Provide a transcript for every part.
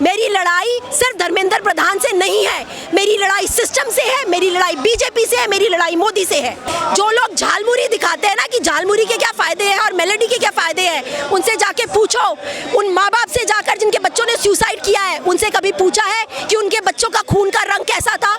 मेरी लड़ाई सिर्फ धर्मेंद्र प्रधान से नहीं है, मेरी लड़ाई सिस्टम से है, मेरी लड़ाई बीजेपी से है, मेरी लड़ाई मोदी से है। जो लोग झालमुरी दिखाते हैं ना कि झालमुरी के क्या फायदे हैं और मेलोडी के क्या फायदे हैं, उनसे जाके पूछो। उन माँ बाप से जाकर जिनके बच्चों ने सुसाइड किया है, उनसे कभी पूछा है कि उनके बच्चों का खून का रंग कैसा था?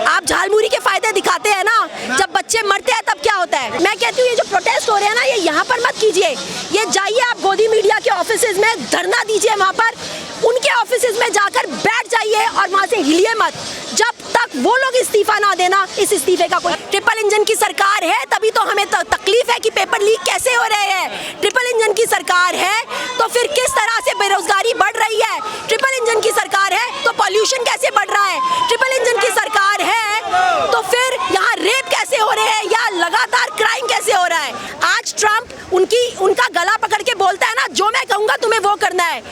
आप झालमुरी के फायदे दिखाते हैं ना, जब बच्चे मरते हैं तब क्या होता है? मैं कहती हूँ ये जो प्रोटेस्ट हो रहे हैं ना, ये यहाँ पर मत कीजिए, ये जाइए आप गोदी मीडिया के ऑफिसेज में धरना दीजिए, वहाँ पर उनके ऑफिसेज में जाकर बैठ जाइए और वहाँ से हिलिए मत जब तक वो लोग इस्तीफा ना देना। इस इस्तीफे का कोई ट्रिपल इंजन की सरकार है, तभी तो हमें तकलीफ है कि पेपर लीक कैसे हो रहे हैं। ट्रिपल इंजन की सरकार है तो फिर किस तरह से बेरोजगारी बढ़ रही है? ट्रिपल इंजन की सरकार है तो पॉल्यूशन कैसे बढ़ रहा है? ट्रिपल इंजन की सरकार है तो फिर यहाँ रेप कैसे हो रहे हैं या लगातार क्राइम कैसे हो रहा है? आज ट्रम्प उनका गला पकड़ के बोलता है ना, जो मैं कहूँगा तुम्हें वो करना है,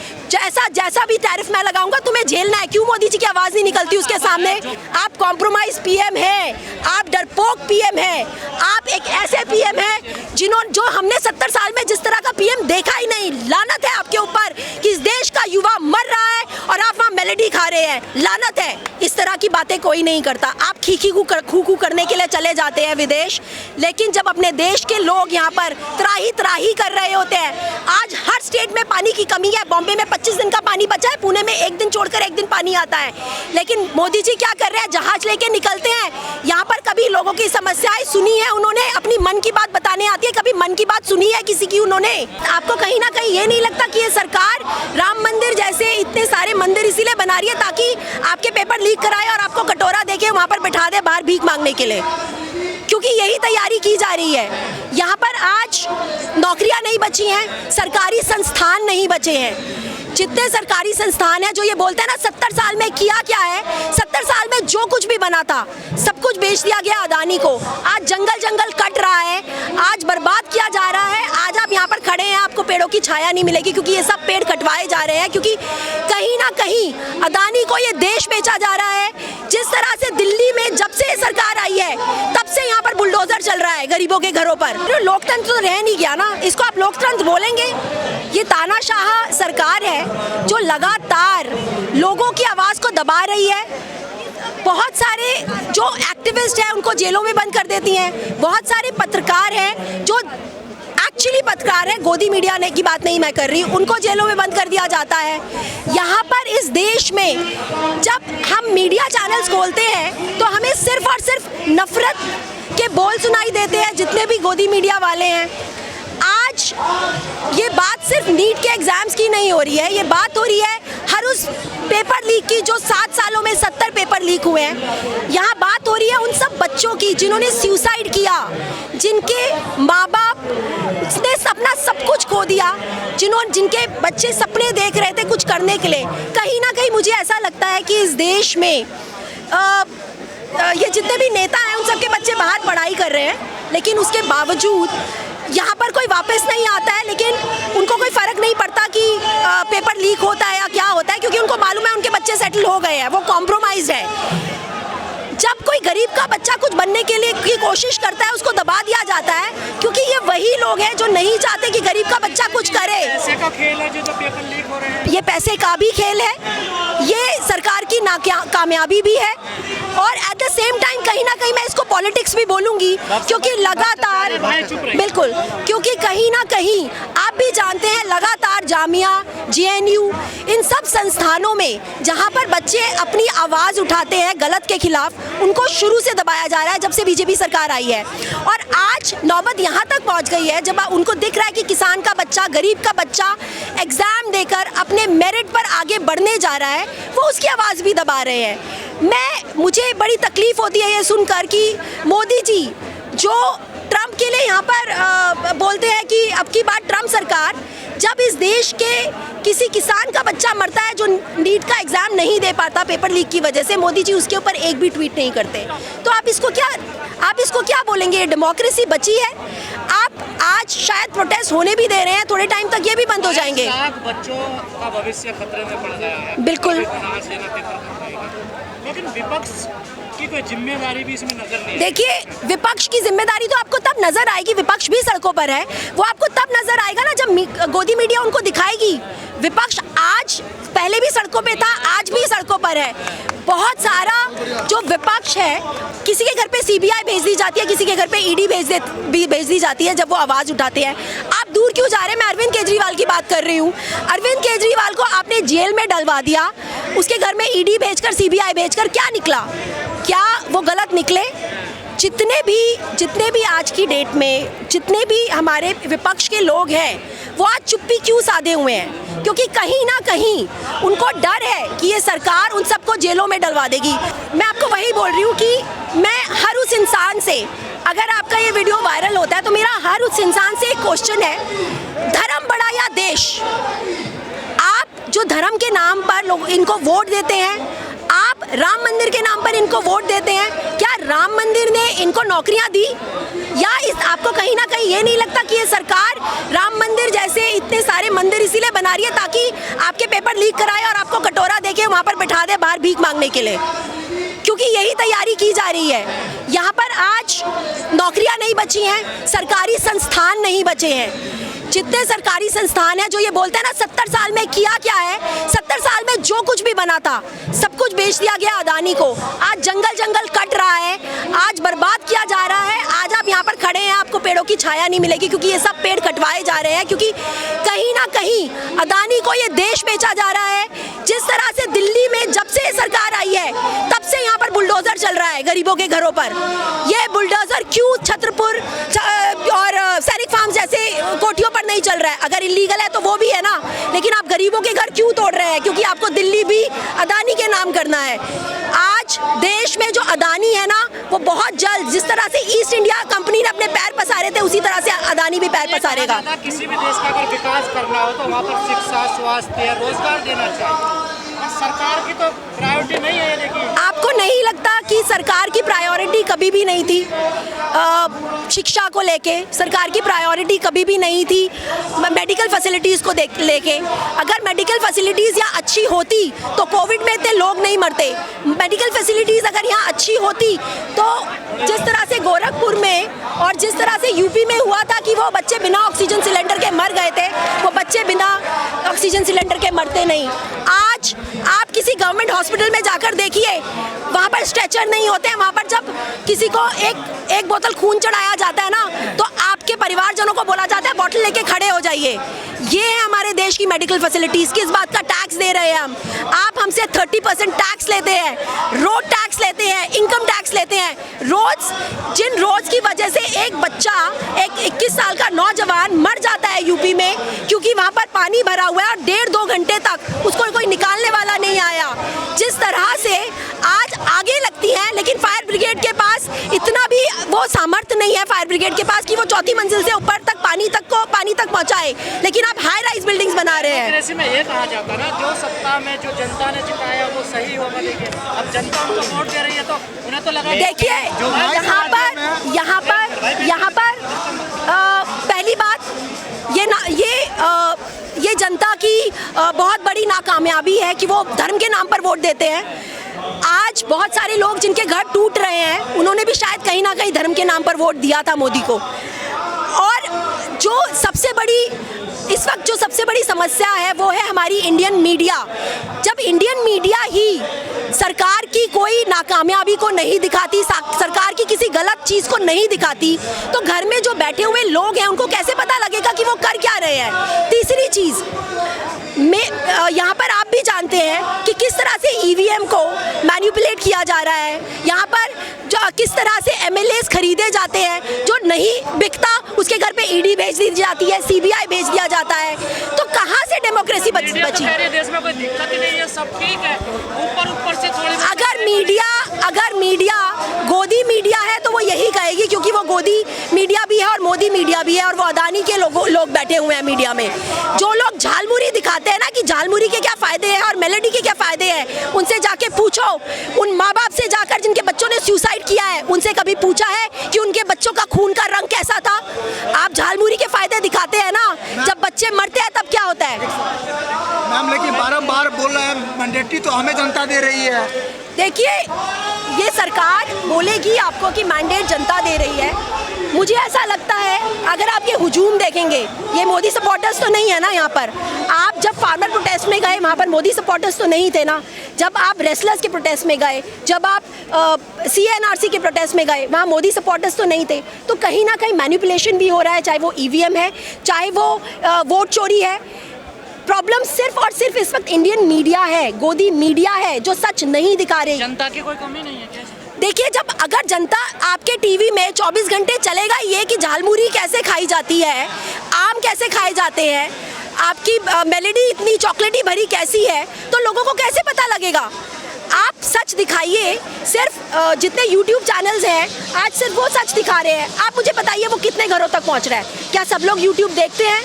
जैसा भी टैरिफ मैं लगाऊंगा तुम्हें झेलना है। क्यों मोदी जी की आवाज नहीं निकलती उसके सामने? आप कॉम्प्रोमाइज पीएम हैं, आप डरपोक पीएम हैं, आप एक ऐसे पीएम हैं जो हमने 70 साल में जिस तरह का पीएम देखा ही नहीं। लानत है आपके ऊपर कि इस देश का युवा मर रहा है और आप वहाँ मेलोडी खा रहे हैं। लानत है, इस तरह की बातें कोई नहीं करता। आप खू करने के लिए चले जाते हैं विदेश, लेकिन जब अपने देश के लोग यहाँ पर त्राही कर रहे होते हैं। आज हर स्टेट में पानी की कमी है। बॉम्बे में 25 दिन का पानी बचा है, पुणे में 1 दिन छोड़कर 1 दिन पानी आता है। लेकिन मोदी जी क्या कर रहे हैं? जहाज लेके निकलते हैं। यहाँ पर कभी लोगों की समस्याएं सुनी है उन्होंने? अपनी मन की बात बताने आती है, कभी मन की बात सुनी है किसी की उन्होंने? आपको कहीं ना कहीं ये नहीं लगता कि ये सरकार राम मंदिर जैसे इतने सारे मंदिर इसीलिए बना रही है ताकि आपके पेपर लीक कराए और आपको कटोरा देके वहाँ पर बिठा दे बाहर भीख मांगने के लिए? क्योंकि यही तैयारी की जा रही है। यहाँ पर आज नौकरियां नहीं बची हैं, सरकारी संस्थान नहीं बचे हैं। जितने सरकारी संस्थान हैं जो ये बोलते हैं ना 70 साल में किया क्या है, 70 साल में जो कुछ भी बना था सब कुछ बेच दिया गया अदानी को। आज जंगल कट रहा है, आज बर्बाद किया जा रहा है। आज आप यहाँ पर खड़े हैं, आपको पेड़ों की छाया नहीं मिलेगी क्योंकि ये सब पेड़ कटवाए जा रहे हैं, क्योंकि कहीं ना कहीं अदानी को ये देश बेचा जा रहा है। जिस तरह से दिल्ली में जब से सरकार आई है तब से यहाँ पर बुलडोजर चल रहा है गरीबों के घरों पर। लोकतंत्र तो रह नहीं गया ना, इसको आप लोकतंत्र बोलेंगे? ये तानाशाह सरकार है जो लगातार लोगों की आवाज को दबा रही है। बहुत सारे जो एक्टिविस्ट हैं उनको जेलों में बंद कर देती हैं। बहुत सारे पत्रकार हैं जो एक्चुअली पत्रकार है, गोदी मीडिया ने की बात नहीं मैं कर रही, उनको जेलों में बंद कर दिया जाता है। यहाँ पर इस देश में जब हम मीडिया चैनल्स खोलते हैं तो हमें सिर्फ और सिर्फ नफरत के बोल सुनाई देते हैं, जितने भी गोदी मीडिया वाले हैं। आज ये बात सिर्फ नीट के एग्जाम्स की नहीं हो रही है, ये बात हो रही है हर उस पेपर लीक की जो 7 सालों में 70 पेपर लीक हुए हैं। यहाँ बात हो रही है उन सब बच्चों की जिन्होंने सुसाइड किया, जिनके माँ बाप ने अपना सब कुछ खो दिया, जिनके बच्चे सपने देख रहे थे कुछ करने के लिए। कहीं ना कहीं मुझे ऐसा लगता है कि इस देश में ये जितने भी नेता हैं उन सबके बच्चे बाहर पढ़ाई कर रहे हैं, लेकिन उसके बावजूद यहाँ पर कोई वापस नहीं आता है। लेकिन उनको कोई फर्क नहीं पड़ता कि पेपर लीक होता है या क्या होता है, क्योंकि उनको मालूम है उनके बच्चे सेटल हो गए हैं, वो कॉम्प्रोमाइज है। जब कोई गरीब का बच्चा कुछ बनने के लिए की कोशिश करता है उसको दबा दिया जाता है, क्योंकि ये वही लोग हैं जो नहीं चाहते कि गरीब का बच्चा कुछ करे। पैसे का खेल है जो पेपर लीक हो रहे हैं। ये पैसे का भी खेल है, ये सरकार की कामयाबी भी है, और एट द सेम टाइम कहीं ना कहीं मैं इसको पॉलिटिक्स भी बोलूंगी, क्योंकि लगातार बिल्कुल, क्योंकि कहीं ना कहीं आप भी जानते हैं लगातार जामिया, जेएनयू, इन सब संस्थानों में जहां पर बच्चे अपनी आवाज़ उठाते हैं गलत के खिलाफ, उनको शुरू से दबाया जा रहा है जब से बीजेपी सरकार आई है। और आज नौबत यहाँ तक पहुँच गई है जब उनको दिख रहा है कि किसान का बच्चा, गरीब का बच्चा एग्ज़ाम देकर अपने मेरिट पर आगे बढ़ने जा रहा है, वो उसकी आवाज़ भी दबा रहे हैं। मुझे बड़ी तकलीफ़ होती है ये सुनकर कि मोदी जी जो ट्रम्प के लिए यहाँ पर बोलते हैं कि अब की बार ट्रम्प सरकार, जब इस देश के किसी किसान का बच्चा मरता है जो नीट का एग्ज़ाम नहीं दे पाता पेपर लीक की वजह से, मोदी जी उसके ऊपर एक भी ट्वीट नहीं करते। तो आप इसको क्या बोलेंगे? डेमोक्रेसी बची है? आप आज शायद प्रोटेस्ट होने भी दे रहे हैं, थोड़े टाइम तक ये भी बंद हो जाएंगे। बच्चों का भविष्य खतरे में पड़ गया है। बिल्कुल। लेकिन विपक्ष की कोई जिम्मेदारी भी इसमें नजर नहीं है। देखिए, विपक्ष की जिम्मेदारी तो आपको तब नजर आएगी, विपक्ष भी सड़कों पर है, वो आपको तब नजर आएगा ना जब गोदी मीडिया उनको दिखाएगी। विपक्ष आज पहले भी सड़कों पे था, आज भी सड़कों पर है। बहुत सारा जो विपक्ष है, किसी के घर पे सीबीआई भेज दी जाती है, किसी के घर पे ईडी भेज दी जाती है जब वो आवाज़ उठाते हैं। आप दूर क्यों जा रहे हैं? मैं अरविंद केजरीवाल की बात कर रही हूँ। अरविंद केजरीवाल को आपने जेल में डलवा दिया, उसके घर में ईडी भेजकर, सीबीआई भेजकर क्या निकला? क्या वो गलत निकले? जितने भी आज की डेट में जितने भी हमारे विपक्ष के लोग हैं, वो आज चुप्पी क्यों साधे हुए हैं? क्योंकि कहीं ना कहीं उनको डर है कि ये सरकार उन सबको जेलों में डलवा देगी। मैं आपको वही बोल रही हूँ कि मैं हर उस इंसान से, अगर आपका ये वीडियो वायरल होता है तो मेरा हर उस इंसान से एक क्वेश्चन है, धर्म बड़ा या देश? आप जो धर्म के नाम पर लोग इनको वोट देते हैं, आप राम मंदिर के नाम पर इनको वोट देते हैं, क्या राम मंदिर ने इनको नौकरियां दी? या आपको कहीं ना कहीं ये नहीं लगता कि ये सरकार राम मंदिर जैसे इतने सारे मंदिर इसीलिए बना रही है ताकि आपके पेपर लीक कराए और आपको कटोरा देके वहाँ पर बिठा दे बाहर भीख मांगने के लिए? क्योंकि यही तैयारी की जा रही है। यहाँ पर आज नौकरियां नहीं बची हैं, सरकारी संस्थान नहीं बचे हैं। जितने सरकारी संस्थान हैं जो ये बोलते हैं ना 70 साल में किया क्या है, 70 साल में जो कुछ भी बना था सब कुछ बेच दिया गया अदानी को। आज जंगल कट रहा है, आज बर्बाद किया जा रहा है। आज आप यहाँ पर खड़े हैं, आपको पेड़ों की छाया नहीं मिलेगी क्योंकि ये सब पेड़ कटवाए जा रहे हैं, क्योंकि कहीं ना कहीं अदानी को ये देश बेचा जा रहा है। जिस तरह से दिल्ली में जब से सरकार आई है तब से यहाँ पर बुलडोजर चल रहा है गरीबों के घरों पर। ये बुलडोजर क्यों छतरपुर और सैनिक फार्म जैसे कोठियों पर नहीं चल रहा है? अगर इलीगल है तो वो भी है ना, लेकिन आप गरीबों के घर क्यों तोड़ रहे हैं? क्योंकि आपको दिल्ली भी अदानी के नाम करना है। आज देश में जो अदानी है ना, वो बहुत जल्द, जिस तरह से ईस्ट इंडिया कंपनी ने अपने पैर पसारे थे, उसी तरह से अदानी भी पैर पसारेगा। किसी भी देश का अगर विकास करना हो तो वहाँ पर शिक्षा, स्वास्थ्य, रोजगार देना चाहिए। सरकार की तो प्रायोरिटी नहीं है। लेकिन आपको नहीं लगता कि सरकार की प्रायोरिटी कभी भी नहीं थी? शिक्षा को लेके सरकार की प्रायोरिटी कभी भी नहीं थी। मेडिकल फैसिलिटीज़ को लेके, अगर मेडिकल फैसिलिटीज़ यहाँ अच्छी होती तो कोविड में इतने लोग नहीं मरते। मेडिकल फैसिलिटीज़ अगर यहाँ अच्छी होती तो जिस तरह से गोरखपुर में और जिस तरह से यूपी में हुआ था कि वो बच्चे बिना ऑक्सीजन सिलेंडर के मर गए थे, वो बच्चे बिना ऑक्सीजन सिलेंडर के मरते नहीं। आज आप किसी गवर्नमेंट हॉस्पिटल में जाकर देखिए, वहाँ पर स्ट्रेचर नहीं होते हैं। वहाँ पर जब किसी को एक बोतल खून चढ़ाया जाता है ना, तो आपके परिवारजनों को बोला जाता है बॉटल लेके खड़े हो जाइए। ये है हमारे देश की मेडिकल फैसिलिटीज़। किस बात का टैक्स दे रहे हैं हम? आप हमसे 30% टैक्स लेते हैं, रोड टैक्स लेते हैं, इनकम टैक्स लेते हैं। जिन रोज की वजह से एक बच्चा, एक 21 साल का नौजवान मर जाता है यूपी में, क्योंकि वहाँ पर पानी भरा हुआ है और 1.5-2 घंटे तक उसको कोई निकालने वाला नहीं आया। जिस तरह से आज आगे लगती है, लेकिन फायर ब्रिगेड के पास इतना भी वो सामर्थ्य नहीं है, फायर ब्रिगेड के पास, कि वो 4थी मंजिल से ऊपर तक पानी तक पहुँचाए। लेकिन आप हाई राइज बिल्डिंग्स बना रहे हैं। ऐसे में ये कहा जाता है ना, जो सत्ता में जो जनता ने जिताया वो सही होगा, लेकिन अब जनता उनको वोट दे रही है तो उन्हें तो लगा। देखिए, यहाँ पर पहली बात ये जनता की बहुत बड़ी नाकामयाबी है कि वो धर्म के नाम पर वोट देते हैं। आज बहुत सारे लोग जिनके घर टूट रहे हैं, उन्होंने भी शायद कहीं ना कहीं धर्म के नाम पर वोट दिया था मोदी को। और जो सबसे बड़ी इस वक्त जो सबसे बड़ी समस्या है वो है हमारी इंडियन मीडिया। जब इंडियन मीडिया ही सरकार की कोई नाकामयाबी को नहीं दिखाती, सरकार की किसी गलत चीज़ को नहीं दिखाती, तो घर में जो बैठे हुए लोग हैं उनको कैसे पता लगेगा कि वो कर क्या रहे हैं? तीसरी चीज़, यहाँ पर आप भी जानते हैं कि किस तरह से ईवीएम को मैनिपुलेट किया जा रहा है। यहाँ पर जो किस तरह से एमएलएस खरीदे जाते हैं, जो नहीं बिकता उसके घर पे ईडी भेज दी जाती है, सीबीआई भेज दिया जाता है। तो कहाँ से डेमोक्रेसी बची? देश में कोई दिक्कत ही नहीं है, सब ठीक है। ऊपर से थोड़ी अगर मीडिया गोदी मीडिया है तो वो यही कहेगी, क्योंकि वो गोदी मीडिया भी है और मोदी मीडिया भी है, और वो अदानी के लोग बैठे हुए हैं मीडिया में। जो लोग झालमुरी दिखाते हैं ना कि झालमुरी के क्या फायदे हैं और मेलेडी के क्या फायदे हैं, उनसे जाके पूछो। उन माँ बाप से जाकर जिनके बच्चों ने सुसाइड किया है, उनसे कभी पूछा है कि उनके बच्चों का खून का रंग कैसा था? आप झालमुरी के फायदे दिखाते हैं ना, जब बच्चे मरते हैं तब क्या होता है? मैम, लेकिन बारंबार बोल रहे हैं मैंडेटरी तो हमें जनता दे रही है। देखिए, ये सरकार बोलेगी आपको कि मैंडेट जनता दे रही है। मुझे ऐसा लगता है, अगर आप ये हुजूम देखेंगे, ये मोदी सपोर्टर्स तो नहीं है ना यहाँ पर। आप जब फार्मर प्रोटेस्ट में गए, वहाँ पर मोदी सपोर्टर्स तो नहीं थे ना। जब आप रेसलर्स के प्रोटेस्ट में गए, जब आप CNRC के प्रोटेस्ट में गए, वहाँ मोदी सपोर्टर्स तो नहीं थे। तो कहीं ना कहीं मैनिपुलेशन भी हो रहा है, चाहे वो EVM है, चाहे वो वोट चोरी है। प्रॉब्लम सिर्फ और सिर्फ इस वक्त इंडियन मीडिया है, गोदी मीडिया है, जो सच नहीं दिखा रही। जनता की कोई कमी नहीं है क्या? देखिए, जब अगर जनता आपके टीवी में 24 घंटे चलेगा ये कि झालमुरी कैसे खाई जाती है, आम कैसे खाए जाते हैं, आपकी मेलेडी इतनी चॉकलेटी भरी कैसी है, तो लोगों को कैसे पता लगेगा? आप सच दिखाइए। सिर्फ जितने YouTube चैनल्स हैं आज सिर्फ वो सच दिखा रहे हैं। आप मुझे बताइए वो कितने घरों तक पहुंच रहा है? क्या सब लोग YouTube देखते हैं?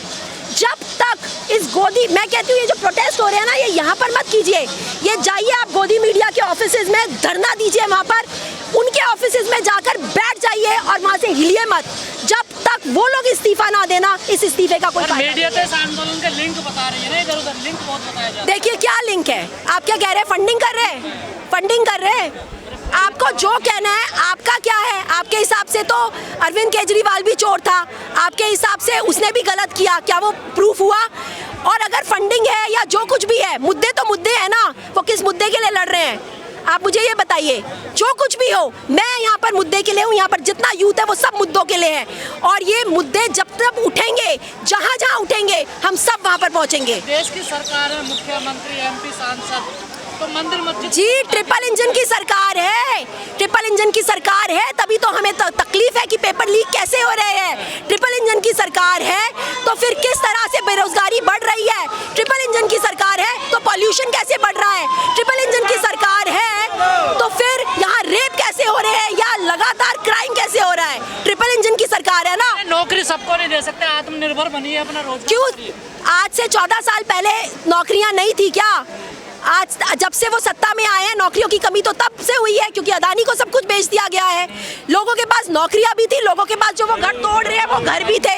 जब तक इस गोदी, मैं कहती हूँ ये जो प्रोटेस्ट हो रहे हैं ना, ये यहाँ पर मत कीजिए। ये जाइए आप गोदी मीडिया के ऑफिसेज में धरना दीजिए, वहाँ पर उनके ऑफिसेज में जाकर बैठ जाइए और वहाँ से हिलिए मत जब तक वो लोग इस्तीफा ना देना। इस इस्तीफे का कोई मीडिया तो इस आंदोलन के लिंक बता रही है ना, इधर उधर लिंक बहुत बताया जा रहा है। देखिए क्या लिंक है, आप क्या कह रहे हैं? फंडिंग कर रहे हैं, फंडिंग कर रहे हैं। आपको जो कहना है, आपका क्या है? आपके हिसाब से तो अरविंद केजरीवाल भी चोर था, आपके हिसाब से उसने भी गलत किया, क्या वो प्रूफ हुआ? और अगर फंडिंग है या जो कुछ भी है, मुद्दे तो मुद्दे हैं ना, वो किस मुद्दे के लिए लड़ रहे हैं? आप मुझे ये बताइए। जो कुछ भी हो, मैं यहाँ पर मुद्दे के लिए हूँ, यहाँ पर जितना यूथ है वो सब मुद्दों के लिए है। और ये मुद्दे जब तक उठेंगे, जहाँ जहाँ उठेंगे, हम सब वहाँ पर पहुँचेंगे। देश की सरकार है, मुख्यमंत्री, MP, सांसद, तो मंदिर मस्जिद जी ट्रिपल इंजन की सरकार है, ट्रिपल इंजन की सरकार है, तभी तो हमें तकलीफ है कि पेपर लीक कैसे हो रहे हैं। ट्रिपल इंजन की सरकार है तो फिर किस तरह से बेरोजगारी बढ़ रही है? ट्रिपल इंजन की सरकार है तो पॉल्यूशन कैसे बढ़ रहा है? ट्रिपल इंजन की सरकार है तो फिर यहाँ रेप कैसे हो रहे हैं या लगातार क्राइम कैसे हो रहा है? ट्रिपल इंजन की सरकार है ना। नौकरी सबको नहीं दे सकते, आत्मनिर्भर बनिए, अपना रोजगार। क्यों? आज से 14 साल पहले नौकरियां नहीं थी क्या? आज जब से वो सत्ता में आए हैं, नौकरियों की कमी तो तब से हुई है, क्योंकि अदानी को सब कुछ बेच दिया गया है। लोगों के पास नौकरियां भी थी, लोगों के पास जो वो घर तोड़ रहे हैं वो घर भी थे,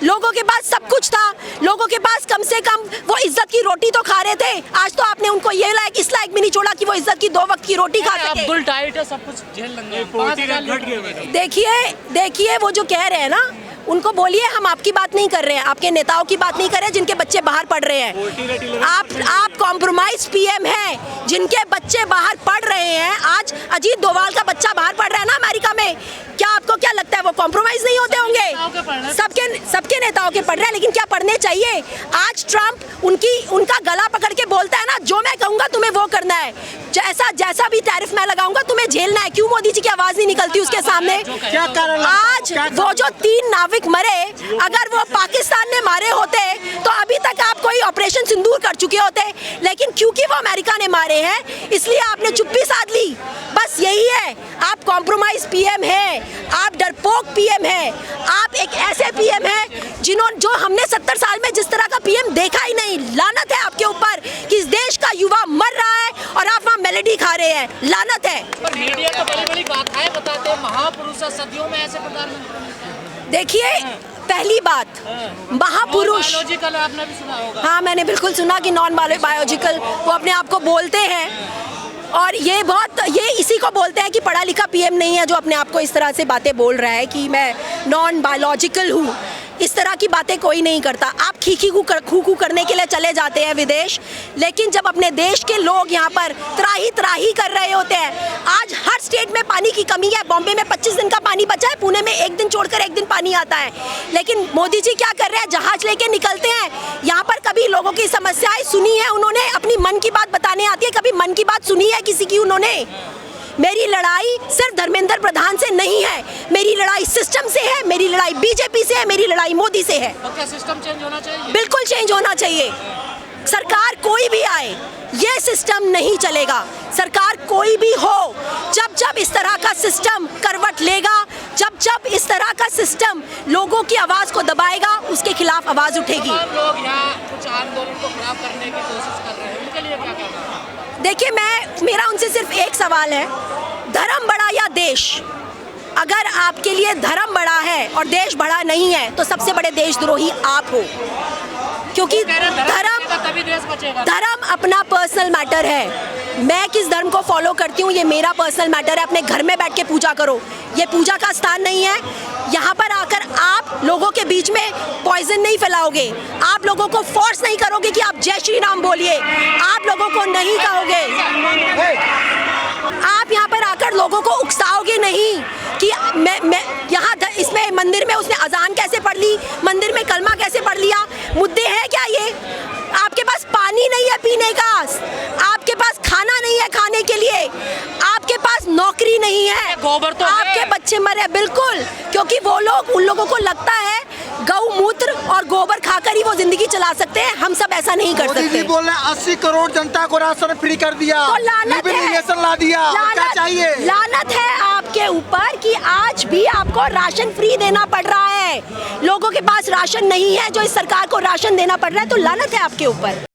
लोगों के पास सब कुछ था, लोगों के पास कम से कम वो इज्जत की रोटी तो खा रहे थे। आज तो आपने उनको ये लायक इस लायक भी नहीं छोड़ा कि वो इज्जत की 2 वक्त की रोटी खा सके। अब्दुल टाइट है, सब कुछ झेल लेंगे। देखिए वो जो कह रहे हैं ना, उनको बोलिए हम आपकी बात नहीं कर रहे हैं, आपके नेताओं की बात नहीं कर रहे हैं जिनके बच्चे बाहर पढ़ रहे हैं। आप कॉम्प्रोमाइज PM हैं, जिनके बच्चे बाहर पढ़ रहे हैं। आज अजीत डोभाल का बच्चा बाहर पढ़ रहा है ना अमेरिका में, क्या आपको क्या लगता है वो कॉम्प्रोमाइज नहीं होते होंगे? सबके नेताओं के पढ़ रहे हैं, लेकिन क्या पढ़ने चाहिए? आज ट्रम्प उनका गला पकड़ के बोलता है ना, जो मैं कहूँगा तुम्हें वो करना है, जैसा भी टैरिफ मैं लगाऊंगा तुम्हें झेलना है। क्यों मोदी जी की आवाज नहीं निकलती उसके सामने? क्या कारण? आज वो जो 3 नाविक मरे, अगर वो पाकिस्तान ने मारे होते तो अभी तक आप कोई ऑपरेशन सिंदूर कर चुके होते, लेकिन क्योंकि वो अमेरिका ने मारे हैं इसलिए आपने चुप्पी साध ली। बस यही है, आप कॉम्प्रोमाइज PM है, आप डरपोक PM है, आप एक ऐसे PM है जो हमने 70 साल में जिस तरह का PM देखा ही नहीं। लानत है आपके ऊपर कि इस देश का युवा मर रहा है और आप वहाँ मेलेडी खा रहे हैं, लानत है। पर मीडिया तो बड़ी-बड़ी गाथाएं बताते हैं, महापुरुष सदियों में ऐसे प्रधानमंत्री। देखिए, पहली बात, महापुरुष, बायोलॉजिकल आपने भी सुना होगा। हाँ, मैंने बिल्कुल सुना कि नॉन बायोलॉजिकल वो अपने आप को बोलते हैं, और ये इसी को बोलते हैं कि पढ़ा लिखा PM नहीं है जो अपने आप को इस तरह से बातें बोल रहा है कि मैं नॉन बायोलॉजिकल हूँ। इस तरह की बातें कोई नहीं करता। आप खू करने के लिए चले जाते हैं विदेश, लेकिन जब अपने देश के लोग यहाँ पर त्राही कर रहे होते हैं। आज हर स्टेट में पानी की कमी है। बॉम्बे में 25 दिन का पानी बचा है, पुणे में 1 दिन छोड़कर 1 दिन पानी आता है, लेकिन मोदी जी क्या कर रहे हैं? जहाज लेके निकलते हैं। यहाँ पर कभी लोगों की समस्याएं सुनी है उन्होंने? अपनी मन की बात बताने आती है, कभी मन की बात सुनी है किसी की उन्होंने? मेरी लड़ाई सिर्फ धर्मेंद्र प्रधान से नहीं है, मेरी लड़ाई सिस्टम से है, मेरी लड़ाई BJP से है, मेरी लड़ाई मोदी से है। तो क्या सिस्टम चेंज होना चाहिए? बिल्कुल चेंज होना चाहिए। सरकार कोई भी आए, ये सिस्टम नहीं चलेगा। सरकार कोई भी हो, जब इस तरह का सिस्टम करवट लेगा, जब इस तरह का सिस्टम लोगों की आवाज को दबाएगा, उसके खिलाफ आवाज उठेगी। लोग यहाँ कुछ आंदोलन को खराब करने की कोशिश कर रहे हैं, उनके लिए क्या करना है? देखिए, मेरा उनसे सिर्फ एक सवाल है, धर्म बड़ा या देश? अगर आपके लिए धर्म बड़ा है और देश बड़ा नहीं है तो सबसे बड़े देशद्रोही आप हो, क्योंकि धर्म अपना पर्सनल मैटर है। मैं किस धर्म को फॉलो करती हूँ ये मेरा पर्सनल मैटर है। अपने घर में बैठ के पूजा करो, ये पूजा का स्थान नहीं है। यहाँ पर आकर आप लोगों के बीच में पॉइजन नहीं फैलाओगे, आप लोगों को फोर्स नहीं करोगे कि आप जय श्री राम बोलिए, आप लोगों को नहीं कहोगे, आप यहाँ पर आकर लोगों को उकसाओगे नहीं कि मैं यहाँ इसमें मंदिर में उसने अजान कैसे पढ़ ली, मंदिर में कलमा कैसे पढ़ लिया। मुद्दे हैं क्या ये? आपके पास पानी नहीं है पीने का, आपके पास खाना नहीं है खाने के लिए, आपके पास नौकरी नहीं है, गोबर तो आपके बच्चे मरे। बिल्कुल, क्योंकि वो लोग, उन लोगों को लगता है गौमूत्र और गोबर खाकर ही वो जिंदगी चला सकते हैं। हम सब ऐसा नहीं कर मोदी सकते। जी बोल रहे हैं 80 करोड़ जनता को राशन फ्री कर दिया, तो लानत है, लिबरेशन ला दिया, क्या चाहिए? लानत है आपके ऊपर कि आज भी आपको राशन फ्री देना पड़ रहा है। लोगों के पास राशन नहीं है, जो इस सरकार को राशन देना पड़ रहा है, तो लानत है आपके ऊपर।